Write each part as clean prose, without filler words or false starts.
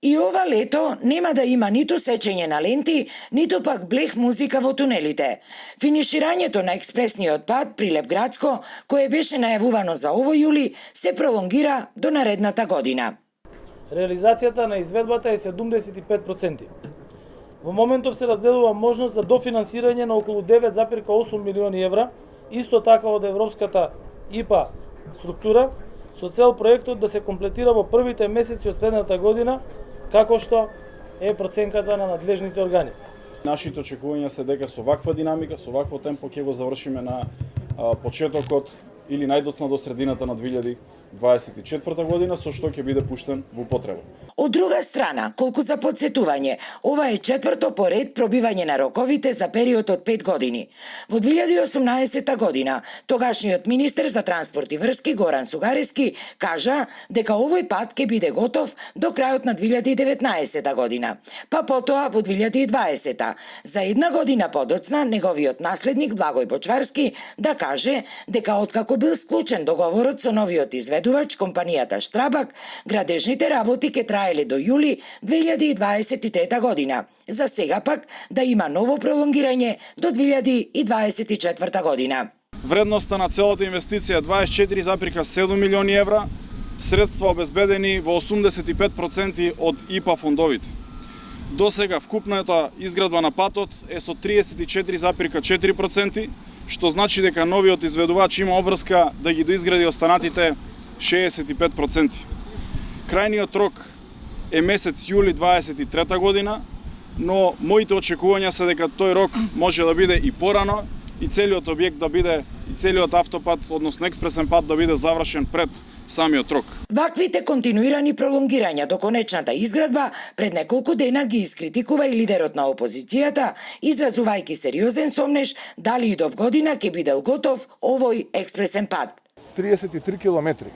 И ова лето нема да има ниту сечење на ленти, ниту пак блех музика во тунелите. Финиширањето на експресниот пат Прилеп-Градско, кое беше најавувано за овој јули, се пролонгира до наредната година. Реализацијата на изведбата е 75%. Во моментов се разделува можност за дофинансирање на околу 9,8 милиони евра, исто така од Европската ИПА структура, со цел проектот да се комплетира во првите месеци од следната година, како што е проценката на надлежните органи. Нашите очекувања се дека со ваква динамика, со вакво темпо ќе го завршиме на почетокот или најдоцна до средината на 2024 година, со што ќе биде пуштен во употреба. Од друга страна, колку за подсетување, ова е четврто поред пробивање на роковите за период од 5 години. Во 2018 година, тогашниот министер за транспорт и врски Горан Сугарески кажа дека овој пат ќе биде готов до крајот на 2019 година, па потоа во 2020. За една година подоцна, неговиот наследник Благој Почварски да каже дека откако бил склучен договорот со новиот изведувач, компанијата Штрабак, градежните работи ќе траеле до јули 2023 година. За сега пак да има ново пролонгирање до 2024 година. Вредноста на целата инвестиција е 24,7 милиони евра, средства обезбедени во 85% од ИПА фондовите. До сега вкупната изградба на патот е со 34,4%, што значи дека новиот изведувач има обврска да ги доизгради останатите 65%. Крајниот рок е месец јули 23 година, но моите очекувања се дека тој рок може да биде и порано и целиот објект да биде, и целиот автопат, односно експресен пат да биде завршен пред самиот рок. Ваквите континуирани пролонгирања до конечната изградба пред неколку дена ги искритикува и лидерот на опозицијата, изразувајќи сериозен сомнеж дали и до година ќе биде готов овој експресен пат. 33 километри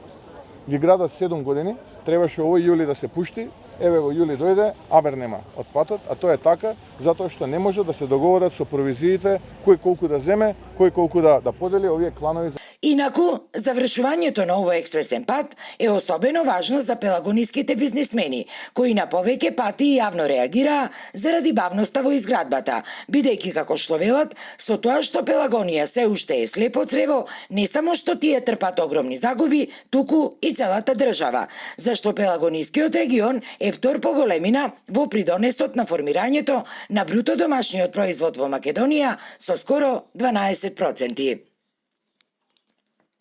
ги градат 7 години, требаше овој јули да се пушти, еве во јули дојде, абер нема од патот, а тоа е така затоа што не може да се договорат со провизиите кој колку да земе, кој колку да подели овие кланови. Инаку, завршувањето на овој експресен пат е особено важно за пелагониските бизнисмени, кои на повеќе пати јавно реагираа заради бавноста во изградбата, бидејќи како што велат, со тоа што Пелагонија се уште е слепо црево, не само што тие трпат огромни загуби, туку и целата држава, зашто Пелагонискиот регион е втор по големина во придонесот на формирањето на бруто домашниот производ во Македонија со скоро 12%.